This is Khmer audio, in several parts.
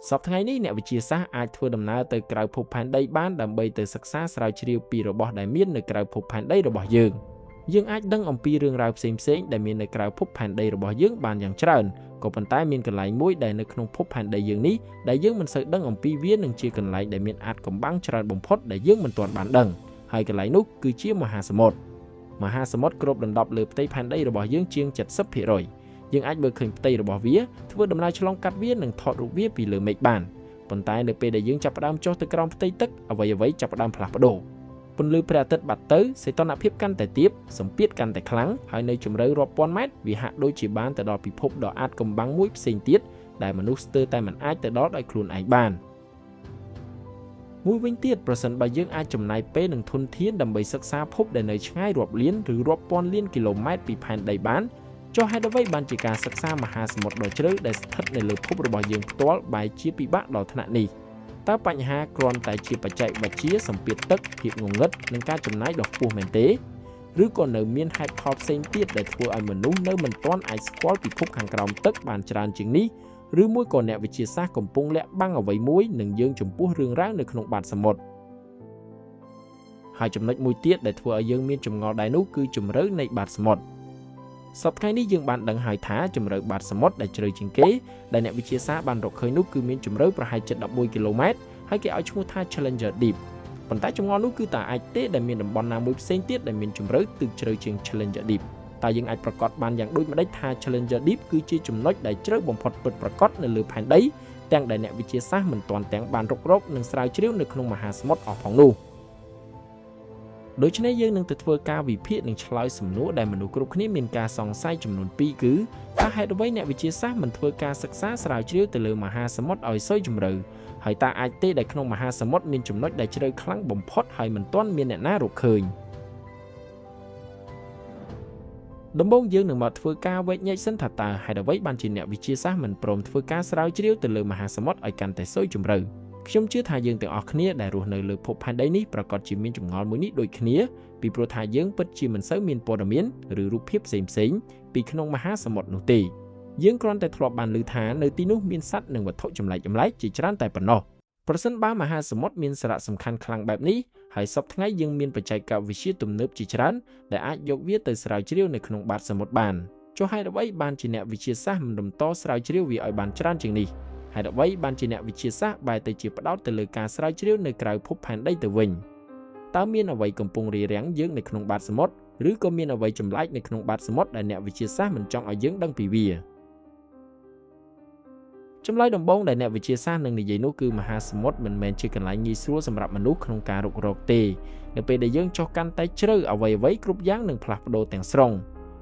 សប្តាហ៍ថ្ងៃនេះអ្នកវិទ្យាសាស្ត្រអាចធ្វើដំណើរទៅក្រៅភពផែនដីបានដើម្បីទៅសិក្សាស្រាវជ្រាវពីរបស់ដែលមាននៅក្រៅភពផែនដីរបស់យើងអាចដឹងអំពីរឿងរ៉ាវផ្សេងៗដែលមាននៅក្រៅភពផែនដីរបស់យើងបានយ៉ាងច្រើនក៏ប៉ុន្តែមានកន្លែងមួយដែលនៅក្នុងភពផែនដីយើងនេះដែលយើងមិនសូវដឹងអំពីវានឹងជាកន្លែងដែលមានអាតកំបាំងច្រើនបំផុតដែលយើងមិនទាន់បានដឹងហើយកន្លែងនោះគឺជាមហាសមុទ្រគ្របដណ្ដប់លើផ្ទៃផែនដីរបស់យើងជាង 70% យើងអាចមើលឃើញផ្ទៃរបស់វាធ្វើដំណើរឆ្លងកាត់វានិងថតរូបវាពីលើមេឃបានប៉ុន្តែនៅពេលដែលយើងចាប់ផ្ដើមចុះទៅក្រោមផ្ទៃទឹកអ្វីៗចាប់ផ្ដើមផ្លាស់ប្ដូរពន្លឺព្រះអាទិត្យបាត់ទៅសីតុណ្ហភាពកាន់តែទាបសម្ពាធកាន់តែខ្លាំងហើយនៅជម្រៅរាប់ពាន់ម៉ែត្រវាហាក់ដូចជាបានទៅដល់ពិភពដ៏អាចកំបាំងមួយផ្សេងទៀតដែលមនុស្សស្ទើរតែមិនអាចទៅដល់ដោយខ្លួនឯងបានមួយវិញទៀតប្រសិនបើយើងអាចចំណាយពេលនិងធនធានដើម្បីសិក្សាភពដែលនៅឆ្ងាយរាប់លានឬរាប់ពាន់លានគីឡូម៉ែត្រពីផែនដីបានចុះហេតុអ្វីបានជាការសិក្សាមហាសមុទ្រដ៏ជ្រៅដែលស្ថិតនៅលើភពរបស់យើងផ្ទាល់បែរជាពិបាកដល់ថ្នាក់នេះតើបញ្ហាគ្រាន់តែជាបច្ចេកវិទ្យាសម្ពាធទឹកភាពងងឹតនិងការចំណាយដ៏ខ្ពស់មែនទេឬក៏នៅមានហេតុផលផ្សេងទៀតដែលធ្វើឲ្យមនុស្សនៅមិនទាន់អាចស្គាល់ពិភពខាងក្រោមទឹកបានច្រើនជាងនេះឬមួយក៏អ្នកវិទ្យាសាស្ត្រកំពុងលាក់បាំងអ្វីមួយនឹងយើងចំពោះរឿងរ៉ាវនៅក្នុងបាតសមុទ្រហើយចំណុចមួយទៀតដែលធ្វើឲ្យយើងមានចម្ងល់ដែរនោះគឺជម្រៅនៃបាតសមុទ្រសប្តាហ៍នេះយើងបានដឹងហើយថាជម្រៅបាតសមុទ្រដែលជ្រៅជាងគេដែលអ្នកវិទ្យាសាស្ត្របានរកឃើញនោះគឺមានជម្រៅប្រហែលជិត11គីឡូម៉ែត្រហើយគេឲ្យឈ្មោះថា Challenger Deep ប៉ុន្តែចម្ងល់នោះគឺតើអាចទេដែលមានតំបន់ណាមួយផ្សេងទៀតដែលមានជម្រៅទឹកជ្រៅជាង Challenger Deep តើយើងអាចប្រកាសបានយ៉ាងដូចម្តេចថា Challenger Deep គឺជាចំណុចដែលជ្រៅបំផុតពិតប្រាកដនៅលើផែនដីទាំងដែលអ្នកវិទ្យាសាស្ត្រមិនទាន់ទាំងបានរុករកនិងស្រាវជ្រាវនៅក្នុងមហាសមុទ្រអស់ផងនោះដូច្នេះយើងនឹងទៅធ្វើការវិភាគនិងឆ្លើយសំណួរដែលមនុស្សគ្រប់គ្នាមានការសង្ស័យចំនួន2គឺតើហេតុអ្វីអ្នកវិទ្យាសាស្ត្រមិនធ្វើការសិក្សាស្រាវជ្រាវទៅលើមហាសមុទ្រឲ្យសូវជម្រៅហើយតើអាចទេដែលក្នុងមហាសមុទ្រមានចំណុចដែលជ្រៅខ្លាំងបំផុតហើយមិនទាន់មានអ្នកណារកឃើញដំបូងយើងនឹងមកធ្វើការវែកញែកសិនថាតើហេតុអ្វីបានជាអ្នកវិទ្យាសាស្ត្រមិនព្រមធ្វើការស្រាវជ្រាវទៅលើមហាសមុទ្រឲ្យកាន់តែសូវជម្រៅខ្ញុំជឿថាយើងទាំងអស់គ្នាដែលរស់នៅលើភពផែនដីនេះប្រកាសជាមានចម្ងល់មួយនេះដូចគ្នាពីព្រោះថាយើងពិតជាមិនសូវមានព័ត៌មានឬរូបភាពផ្សេងៗពីក្នុងមហាសមុទ្រនោះទេយើងគ្រាន់តែធ្លាប់បានឮថានៅទីនោះមានសត្វនិងវត្ថុចម្លែកជាច្រើនតែប៉ុណ្ណោះប្រសិនបើមហាសមុទ្រមានសារៈសំខាន់ខ្លាំងបែបនេះហើយសប្តាហ៍ថ្ងៃយើងមានបច្ចេកវិទ្យាទំនើបជាច្រើនដែលអាចយកវាទៅស្រាវជ្រាវនៅក្នុងបាតសមុទ្របានចុះហេតុអ្វីបានជាអ្នកវិទ្យាសាស្ត្រមិនបន្តស្រាវជ្រាវវាឲ្យបានច្រើនជាងនេះហេតុអ្វីបានជាអ្នកវិទ្យាសាស្ត្របែរទៅជាផ្ដោតទៅលើការស្រាវជ្រាវនៅក្រៅភពផែនដីទៅវិញតើមានអ្វីកំពុងរារាំងយើងនៅក្នុងបាតសមុទ្រឬក៏មានអ្វីចម្លែកនៅក្នុងបាតសមុទ្រដែលអ្នកវិទ្យាសាស្ត្រមិនចង់ឲ្យយើងដឹងពីវាចម្លើយដំបូងដែលអ្នកវិទ្យាសាស្ត្រនឹងនិយាយនោះគឺមហាសមុទ្រមិនមែនជាកន្លែងងាយស្រួលសម្រាប់មនុស្សក្នុងការរុករកទេនៅពេលដែលយើងចុះកាន់តែជ្រៅអ្វីៗគ្រប់យ៉ាងនឹងផ្លាស់ប្ដូរទាំងស្រុង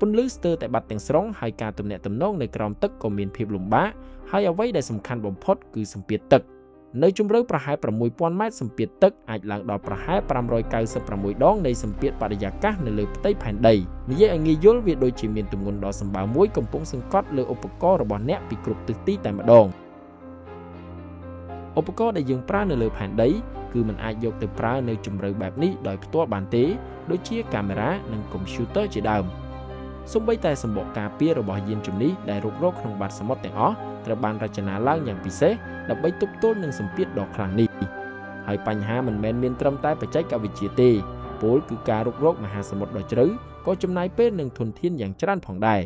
ពន្លឺស្ទើរតែបាត់ទាំងស្រុងហើយការទំនាក់ទំនងនៅក្រោមទឹកក៏មានភាពលំបាកហើយអ្វីដែលសំខាន់បំផុតគឺសម្ពាធទឹកនៅជម្រៅប្រហែល 6000 ម៉ែត្រសម្ពាធទឹកអាចឡើងដល់ប្រហែល 596 ដងនៃសម្ពាធបរិយាកាសនៅលើផ្ទៃផែនដីនិយាយឲ្យងាយយល់វាដូចជាមានទម្ងន់ដ៏សម្បើមមួយកំពុងសង្កត់លើឧបករណ៍របស់អ្នកពីគ្រប់ទិសទីតែម្ដងឧបករណ៍ដែលយើងប្រើនៅលើផែនដីគឺមិនអាចយកទៅប្រើនៅជម្រៅបែបនេះដោយផ្ទាល់បានទេដូចជាកាមេរ៉ានិងកុំព្យូទ័រជាដើមសូម្បីតែសម្បកការពាររបស់យានជំនិះដែលរុករកក្នុងបាតសមុទ្រទាំងអស់ត្រូវបានរចនាឡើងយ៉ាងពិសេសដើម្បីទប់ទល់នឹងសម្ពាធដ៏ខ្លាំងនេះហើយបញ្ហាមិនមែនមានត្រឹមតែបច្ចេកវិទ្យាទេពោលគឺការរុករកមហាសមុទ្រដ៏ជ្រៅក៏ចំណាយពេលនិងធនធានយ៉ាងច្រើនផងដែរ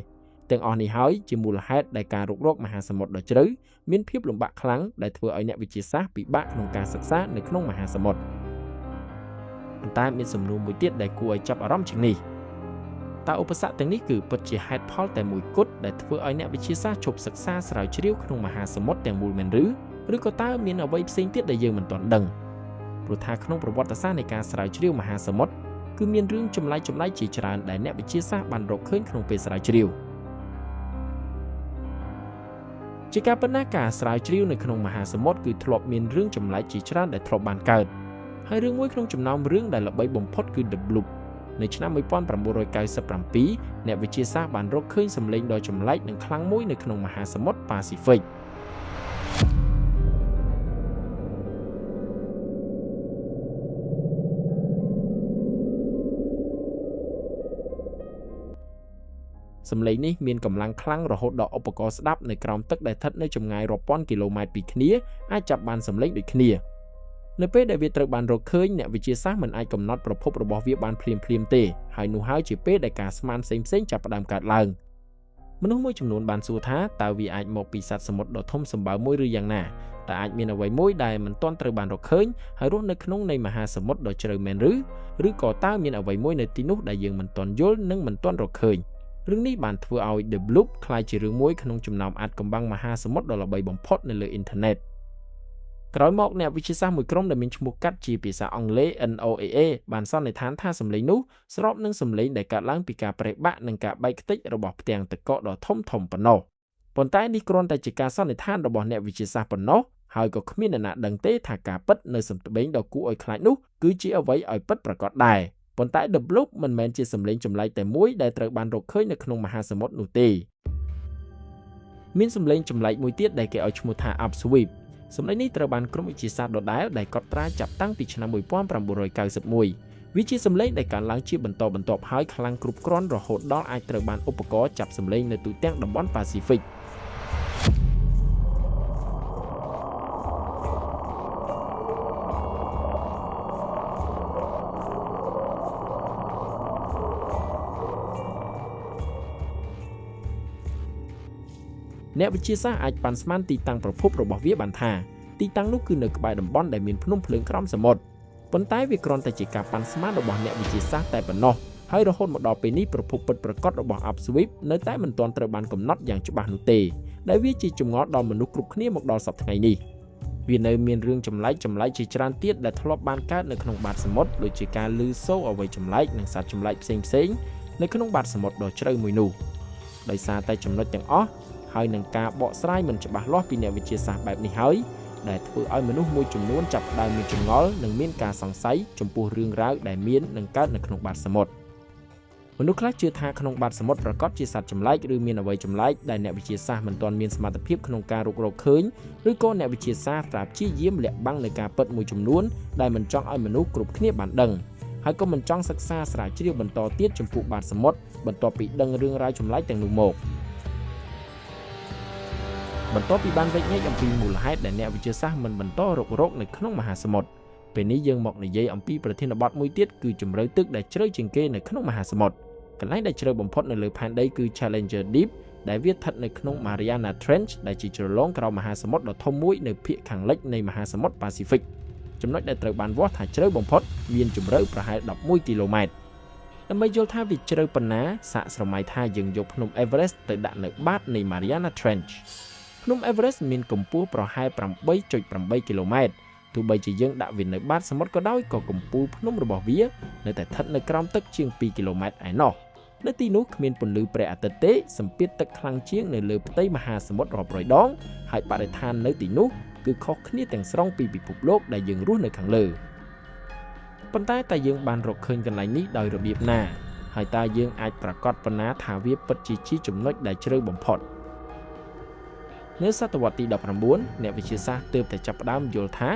ទាំងអស់នេះហើយជាមូលហេតុដែលការរុករកមហាសមុទ្រដ៏ជ្រៅមានភាពលំបាកខ្លាំងដែលធ្វើឲ្យអ្នកវិទ្យាសាស្ត្រពិបាកក្នុងការសិក្សានៅក្នុងមហាសមុទ្រប៉ុន្តែមានសំណួរមួយទៀតដែលគួរឲ្យចាប់អារម្មណ៍ជាងនេះតើឧបសគ្គទាំងនេះគឺពិតជាហេតុផលតែមួយគត់ដែលធ្វើឲ្យអ្នកវិទ្យាសាស្ត្រឈប់សិក្សាស្រាវជ្រាវក្នុងមហាសមុទ្រទាំងមូលមែនឬក៏តើមានអ្វីផ្សេងទៀតដែលយើងមិនទាន់ដឹងព្រោះថាក្នុងប្រវត្តិសាស្ត្រនៃការស្រាវជ្រាវមហាសមុទ្រគឺមានរឿងចម្លែកជាច្រើនដែលអ្នកវិទ្យាសាស្ត្របានរកឃើញក្នុងពេលស្រាវជ្រាវជាការប៉ុណ្ណាការស្រាវជ្រាវនៅក្នុងមហាសមុទ្រគឺធ្លាប់មានរឿងចម្លែកជាច្រើនដែលធ្លាប់បានកើតហើយរឿងមួយក្នុងចំណោមរឿងដែលល្បីបំផុតគឺ The Bloop នៅឆ្នាំ1997អ្នកវិទ្យាសាស្ត្របានរកឃើញសំឡេងដ៏ចម្លែកនិងខ្លាំងមួយនៅក្នុងមហាសមុទ្រប៉ាស៊ីហ្វិក សម្លេងនេះមានកម្លាំងខ្លាំងរហូតដល់ឧបករណ៍ស្ដាប់នៅក្រោមទឹកដែលស្ថិតនៅចម្ងាយរាប់ពាន់គីឡូម៉ែត្រពីគ្នាអាចចាប់បានសម្លេងដូចគ្នានៅពេលដែលវាត្រូវបានរកឃើញអ្នកវិទ្យាសាស្ត្រមិនអាចកំណត់ប្រភពរបស់វាបានភ្លាមៗទេហើយនោះហើយជាពេលដែលការស្មានផ្សេងៗចាប់ផ្ដើមកើតឡើងមនុស្សមួយចំនួនបានសួរថាតើវាអាចមកពីសត្វសមុទ្រដ៏ធំសម្បើមមួយឬយ៉ាងណាតែអាចមានអ្វីមួយដែលមិនទាន់ត្រូវបានរកឃើញហើយរស់នៅក្នុងនៃមហាសមុទ្រដ៏ជ្រៅមែនឬក៏តើមានអ្វីមួយនៅទីនោះដែលយើងមិនទាន់យល់និងមិនទាន់រកឃើញរឿងនេះបានធ្វើឲ្យ The Bloop ក្លាយជារឿងមួយក្នុងចំណោមអាចកំបាំងមហាសមុទ្រដ៏ល្បីបំផុតនៅលើអ៊ីនធឺណិតក្រោយមកអ្នកវិទ្យាសាស្ត្រមួយក្រុមដែលមានឈ្មោះកាត់ជាភាសាអង់គ្លេស NOAA បានសន្និដ្ឋានថាសំឡេងនោះស្របនឹងសំឡេងដែលកើតឡើងពីការប្រេះបាក់និងការបែកខ្ទេចរបស់ផ្ទាំងទឹកកកដ៏ធំប៉ុណ្ណោះប៉ុន្តែនេះគ្រាន់តែជាការសន្និដ្ឋានរបស់អ្នកវិទ្យាសាស្ត្រប៉ុណ្ណោះហើយក៏គ្មានអ្នកណាដឹងទេថាការពិតនៅសំត្បេងដ៏គួរឲ្យខ្លាចនោះគឺជាអ្វីឲ្យពិតប្រាកដដែរប៉ុន្តែ The Bloop មិនមែនជាសំឡេងចម្លែកតែមួយដែលត្រូវបានរកឃើញនៅក្នុងមហាសមុទ្រនោះទេមានសំឡេងចម្លែកមួយទៀតដែលគេឲ្យឈ្មោះថា Upsweep សំឡេងនេះត្រូវបានក្រុមវិទ្យាសាស្ត្រដដែលដែលកត់ត្រាចាប់តាំងពីឆ្នាំ1991វាជាសំឡេងដែលកើនឡើងជាបន្តបន្ទាប់ហើយខ្លាំងគ្រប់គ្រាន់រហូតដល់អាចត្រូវបានឧបករណ៍ចាប់សំឡេងនៅទូទាំងតំបន់ប៉ាស៊ីហ្វិកអ្នកវិទ្យាសាស្ត្រអាចប៉ាន់ស្មានទីតាំងប្រភពរបស់វាបានថាទីតាំងនោះគឺនៅក្បែរតំបន់ដែលមានភ្នំភ្លើងក្រោមសមុទ្រប៉ុន្តែវាគ្រាន់តែជាការប៉ាន់ស្មានរបស់អ្នកវិទ្យាសាស្ត្រតែប៉ុណ្ណោះហើយរហូតមកដល់ពេលនេះប្រភពពិតប្រាកដរបស់ Upsweep នៅតែមិនទាន់ត្រូវបានកំណត់យ៉ាងច្បាស់នោះទេដែលវាជាចម្ងល់ដល់មនុស្សគ្រប់គ្នាមកដល់សប្តាហ៍ថ្ងៃនេះវានៅមានរឿងចម្លែកជាច្រើនទៀតដែលធ្លាប់បានកើតនៅក្នុងបាតសមុទ្រដូចជាការឮសូរអ្វីចម្លែកនិងសត្វចម្លែកផ្សេងនៅក្នុងបាតសមុទ្រដ៏ជ្រៅមួយនោះដោយសារតែចំណុចទាំងអស់ហើយនឹងការបកស្រាយមិនច្បាស់លាស់ពីអ្នកវិទ្យាសាស្ត្របែបនេះហើយដែលធ្វើឲ្យមនុស្សមួយចំនួនចាប់ផ្ដើមមានចម្ងល់និងមានការសង្ស័យចំពោះរឿងរ៉ាវដែលមាននឹងកើតនៅក្នុងបាតសមុទ្រមនុស្សខ្លះជឿថាក្នុងបាតសមុទ្រប្រកបជាសត្វចម្លែកឬមានអ្វីចម្លែកដែលអ្នកវិទ្យាសាស្ត្រមិនទាន់មានសមត្ថភាពក្នុងការរកឃើញឬក៏អ្នកវិទ្យាសាស្ត្រតែព្យាយាមលាក់បាំងនៅការពិតមួយចំនួនដែលមិនចង់ឲ្យមនុស្សគ្រប់គ្នាបានដឹងហើយក៏មិនចង់សិក្សាស្រាវជ្រាវបន្តទៀតចំពោះបាតសមុទ្របន្ទាប់ពីដឹងរឿងរ៉ាវចម្លែកទាំងនោះមកបន្ទាប់ពីបានវែកញែកអំពីមូលហេតុដែលអ្នកវិទ្យាសាស្ត្រមិនបន្តរកនៅក្នុងមហាសមុទ្រពេលនេះយើងមកនិយាយអំពីប្រធានបទមួយទៀតគឺជម្រៅទឹកដែលជ្រៅជាងគេនៅក្នុងមហាសមុទ្រកន្លែងដែលជ្រៅបំផុតនៅលើផែនដីគឺ Challenger Deep ដែលវាស្ថិតនៅក្នុង Mariana Trench ដែលជាជ្រលងក្រោមមហាសមុទ្រដ៏ធំមួយនៅភាគខាងលិចនៃមហាសមុទ្រ Pacific ចំណុចដែលត្រូវបានវាស់ថាជ្រៅបំផុតមានជម្រៅប្រហែល11គីឡូម៉ែត្រដើម្បីយល់ថាវាជ្រៅប៉ុណ្ណាសាកស្រមៃថាយើងយកភ្នំ Everest ទៅដាក់នៅបាតនៃ Mariana Trenchភ្នំ Everest មានកម្ពស់ប្រហែល 8.8 គីឡូម៉ែត្រទោះបីជាយើងដាក់វានៅបាតសមុទ្រក៏ដោយក៏កម្ពស់ភ្នំរបស់វានៅតែស្ថិតនៅក្រោមទឹកជាង2គីឡូម៉ែត្រឯណោះនៅទីនោះគ្មានពន្លឺព្រះអាទិត្យទេសម្ពាធទឹកខ្លាំងជាងនៅលើផ្ទៃមហាសមុទ្ររាប់រយដងហើយបរិស្ថាននៅទីនោះគឺខុសគ្នាទាំងស្រុងពីពិភពលោកដែលយើងរស់នៅខាងលើប៉ុន្តែតើយើងបានរកឃើញកន្លែងនេះដោយរបៀបណាហើយតើយើងអាចប្រកាសប៉ុណ្ណាថាវាពិតជាចំណុចដែលជ្រៅបំផុតនៅសតវត្សទី19អ្នកវិទ្យាសាស្ត្រទើបតែចាប់ផ្ដើមយល់ថា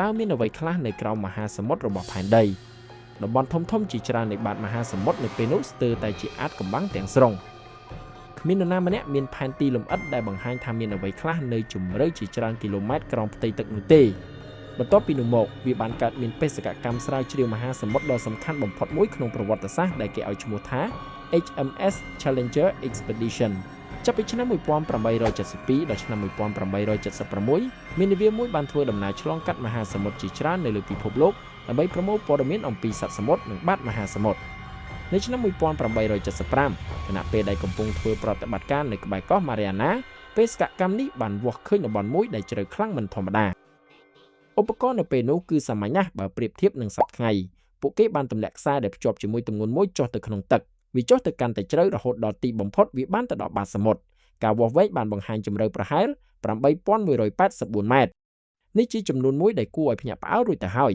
តើមានអ្វីខ្លះនៅក្រោមមហាសមុទ្ររបស់ផែនដីតំបន់ធំជាច្រើននៃបាតមហាសមុទ្រនៅពេលនោះស្ទើរតែជាអាចកំបាំងទាំងស្រុងគ្មាននរណាម្នាក់មានផែនទីលម្អិតដែលបង្ហាញថាមានអ្វីខ្លះនៅជម្រៅជាច្រើនគីឡូម៉ែត្រក្រោមផ្ទៃទឹកនោះទេបន្ទាប់ពីនោះមកវាបានកើតមានបេសកកម្មស្រាវជ្រាវមហាសមុទ្រដ៏សំខាន់បំផុតមួយក្នុងប្រវត្តិសាស្ត្រដែលគេឲ្យឈ្មោះថា HMS Challenger Expeditionចាប់ពីឆ្នាំ1872ដល់ឆ្នាំ1876មាននាវាមួយបានធ្វើដំណើរឆ្លងកាត់មហាសមុទ្រជាច្រើននៅលើពិភពលោកដើម្បីប្រមូលព័ត៌មានអំពីសត្វសមុទ្រនិងបាតមហាសមុទ្រនៅឆ្នាំ1875ខណៈពេលដែលកំពុងធ្វើប្រតិបត្តិការនៅក្បែរកោះ Mariana បេសកកម្មនេះបានវាស់ឃើញតំបន់មួយដែលជ្រៅខ្លាំងមិនធម្មតាឧបករណ៍នៅពេលនោះគឺសាមញ្ញណាស់បើប្រៀបធៀបនឹងសប្តាហ៍ថ្ងៃពួកគេបានទម្លាក់ខ្សែដែលភ្ជាប់ជាមួយទម្ងន់មួយចុះទៅក្នុងទឹកវាចុះទៅកាន់តែជ្រៅរហូតដល់ទីបំផុតវាបានទៅដល់បាតសមុទ្រការវាស់វែងបានបង្ហាញជម្រៅប្រហែល 8184 ម៉ែត្រនេះជាចំនួនមួយដែលគួរឲ្យភ្ញាក់ផ្អើលរួចទៅហើយ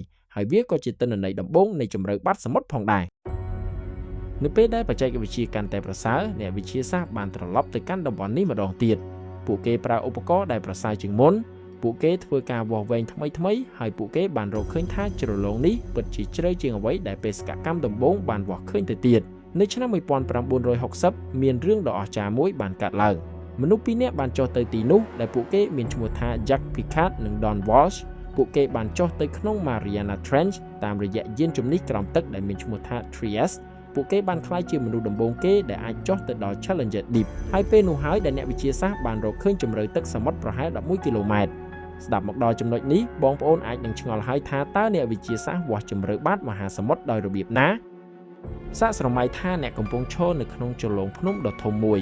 វាក៏ជាទិន្នន័យដំបូងនៃជម្រៅបាតសមុទ្រផងដែរនៅពេលដែលបច្ចេកវិទ្យាកាន់តែប្រសើរអ្នកវិទ្យាសាស្ត្របានត្រឡប់ទៅកាន់តំបន់នេះម្ដងទៀតពួកគេប្រើឧបករណ៍ដែលប្រសើរជាងមុនពួកគេធ្វើការវាស់វែងថ្មីហើយពួកគេបានរកឃើញថាជ្រលងនេះពិតជាជ្រៅជាងអ្វីដែលបេសកកម្មដំបូងបានវាស់ឃើញទៅទៀត នៅឆ្នាំ1960មានរឿងដ៏អស្ចារ្យមួយបានកើតឡើងមនុស្សពីរនាក់បានចុះទៅទីនោះដែលពួកគេមានឈ្មោះថា Jack Picard និង Don Walsh ពួកគេបានចុះទៅក្នុង Mariana Trench តាមរយៈយានជំនិះក្រោមទឹកដែលមានឈ្មោះថា Trieste ពួកគេបានក្លាយជាមនុស្សដំបូងគេដែលអាចចុះទៅដល់ Challenger Deep ហើយពេលនោះហើយដែលអ្នកវិទ្យាសាស្ត្របានរកឃើញជម្រៅទឹកសមុទ្រប្រហែល11គីឡូម៉ែត្រស្ដាប់មកដល់ចំណុចនេះបងប្អូនអាចនឹងឆ្ងល់ហើយថាតើអ្នកវិទ្យាសាស្ត្រវាស់ជម្រៅបាតមហាសមុទ្រដោយរបៀបណាសាកស្រមៃថាអ្នកកំពុងឈរនៅក្នុងជលងភ្នំដ៏ធំមួយ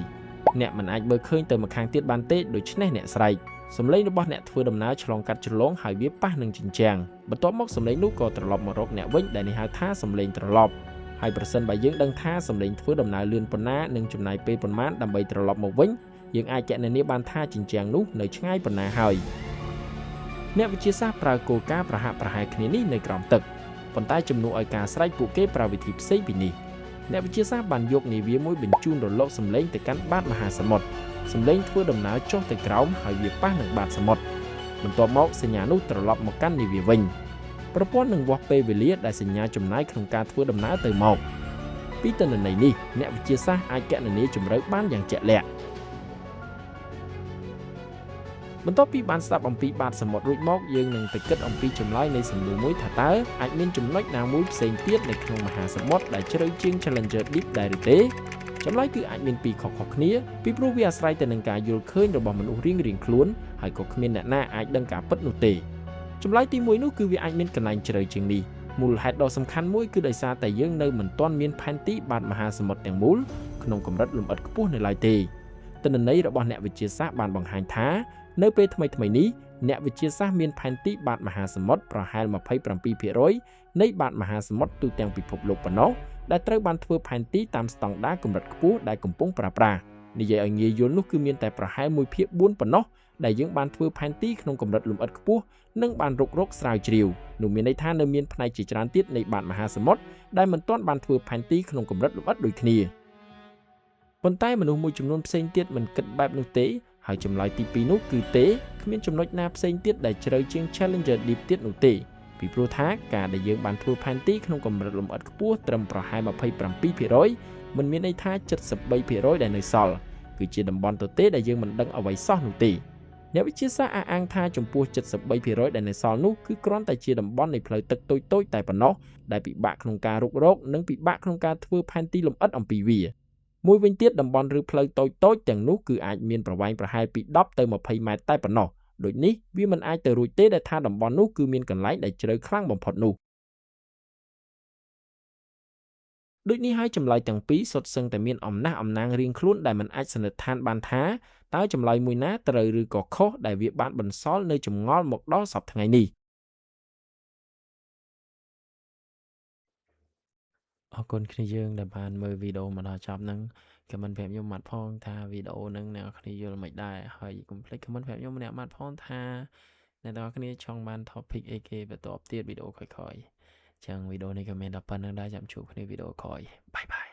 អ្នកមិនអាចមើលឃើញទៅម្ខាងទៀតបានទេដូច្នេះអ្នកស្រែកសំឡេងរបស់អ្នកធ្វើដំណើរឆ្លងកាត់ជលងហើយវាប៉ះនឹងជញ្ជាំងបន្ទាប់មកសំឡេងនោះក៏ត្រឡប់មករកអ្នកវិញដែលនេះហៅថាសំឡេងត្រឡប់ហើយប្រសិនបើយើងដឹងថាសំឡេងធ្វើដំណើរលឿនប៉ុណ្ណានិងចំណាយពេលប៉ុន្មានដើម្បីត្រឡប់មកវិញយើងអាចគណនាបានថាជញ្ជាំងនោះនៅឆ្ងាយប៉ុណ្ណាហើយអ្នកវិទ្យាសាស្ត្រប្រើគោលការណ៍ប្រហាក់ប្រហែលគ្នានេះនៅក្រោមទឹកប៉ុន្តែជំនួសឲ្យការស្រែកពួកគេប្រើវិធីផ្សេងពីនេះអ្នកវិទ្យាសាស្ត្របានយកនាវាមួយបញ្ជូនរលកសំឡេងទៅកាន់បាតមហាសមុទ្រសំឡេងធ្វើដំណើរចុះទៅក្រោមហើយវាប៉ះនឹងបាតសមុទ្របន្ទាប់មកសញ្ញានោះត្រឡប់មកកាន់នាវាវិញប្រព័ន្ធនឹងវាស់ពេលវេលាដែលសញ្ញាចំណាយក្នុងការធ្វើដំណើរទៅមកពីទិន្នន័យនេះអ្នកវិទ្យាសាស្ត្រអាចគណនាជម្រៅបានយ៉ាងជាក់លាក់បន្ទាប់ពីបានស្ដាប់អំពីបាតសមុទ្ររួចមកយើងនឹងទៅគិតអំពីចម្លើយនៃសំណួរមួយថាតើអាចមានចំណុចណាមួយផ្សេងទៀតនៅក្នុងមហាសមុទ្រដែលជ្រៅជាង Challenger Deep ដែរឬទេចម្លើយគឺអាចមានពីរខុសៗគ្នាពីព្រោះវាអាស្រ័យទៅនឹងការយល់ឃើញរបស់មនុស្សរៀងៗខ្លួនហើយក៏គ្មានអ្នកណាអាចដឹងការពិតនោះទេចម្លើយទី1នោះគឺវាអាចមានកន្លែងជ្រៅជាងនេះមូលហេតុដ៏សំខាន់មួយគឺដោយសារតែយើងនៅមិនទាន់មានផែនទីបាតមហាសមុទ្រទាំងមូលក្នុងកម្រិតលម្អិតខ្ពស់នៅឡើយទេទិន្នន័យរបស់អ្នកវិទ្យាសាស្ត្របានបង្ហាញថានៅពេលថ្មីនេះអ្នកវិទ្យាសាស្ត្រមានផែនទីបាតមហាសមុទ្រប្រហែល 27% នៃបាតមហាសមុទ្រទូទាំងពិភពលោកប៉ុណ្ណោះដែលត្រូវបានធ្វើផែនទីតាមស្តង់ដារកម្រិតខ្ពស់ដែលកំពុងប្រើប្រាស់និយាយឲ្យងាយយល់នោះគឺមានតែប្រហែល 1/4 ប៉ុណ្ណោះដែលយើងបានធ្វើផែនទីក្នុងកម្រិតលម្អិតខ្ពស់និងបានរុករកស្រាវជ្រាវនោះមានន័យថានៅមានផ្នែកជាច្រើនទៀតនៃបាតមហាសមុទ្រដែលមិនទាន់បានធ្វើផែនទីក្នុងកម្រិតលម្អិតដូចគ្នាប៉ុន្តែមនុស្សមួយចំនួនផ្សេងទៀតមិនគិតបែបនោះទេហើយចម្លើយទី2នោះគឺទេគ្មានចំណុចណាផ្សេងទៀតដែលជ្រៅជាង Challenger Deep ទៀតនោះទេពីព្រោះថាការដែលយើងបានធ្វើផែនទីក្នុងកម្រិតលម្អិតខ្ពស់ត្រឹមប្រហែល 27% មិនមានន័យថា 73% ដែលនៅសល់គឺជាតំបន់ទទេដែលយើងមិនដឹងអ្វីសោះនោះទេអ្នកវិទ្យាសាស្ត្រអះអាងថាចំពោះ 73% ដែលនៅសល់នោះគឺគ្រាន់តែជាតំបន់នៃផ្លូវទឹកតូចៗតែប៉ុណ្ណោះដែលពិបាកក្នុងការរុករកនិងពិបាកក្នុងការធ្វើផែនទីលម្អិតអំពីវាមួយវិញទៀតតំបន់ឬផ្លូវតូចៗទាំងនោះគឺអាចមានប្រវែងប្រហែលពី10ទៅ20ម៉ែត្រតែប៉ុណ្ណោះដូចនេះវាមិនអាចទៅរួចទេដែលថាតំបន់នោះគឺមានកន្លែងដែលជ្រៅខ្លាំងបំផុតនោះដូចនេះហើយចម្លើយទាំងពីរសុទ្ធសឹងតែមានអំណះអំណាងរៀងខ្លួនដែលមិនអាចសន្និដ្ឋានបានថាតើចម្លើយមួយណាត្រូវឬក៏ខុសដែលវាបានបន្សល់នៅចម្ងល់មកដល់សព្វថ្ងៃនេះអរគុណគ្នាយើងដែលបានមើលវីដេអូមកដល់ចប់ហ្នឹងខមមិនប្រាប់ខ្ញុំមកផងថាវីដេអូហ្នឹងអ្នកគ្នាយល់មិនដែរហើយកុំភ្លេចខមមិនប្រាប់ខ្ញុំម្នាក់មកផងថាអ្នកទាំងអស់គ្នាចង់បាន topic អីគេបន្តទៀតវីដេអូក្រោយៗចឹងវីដេអូនេះក៏មានតែប៉ុណ្្នឹងដែរចាំជួបគ្នាវីដេអូក្រោយបាយបាយ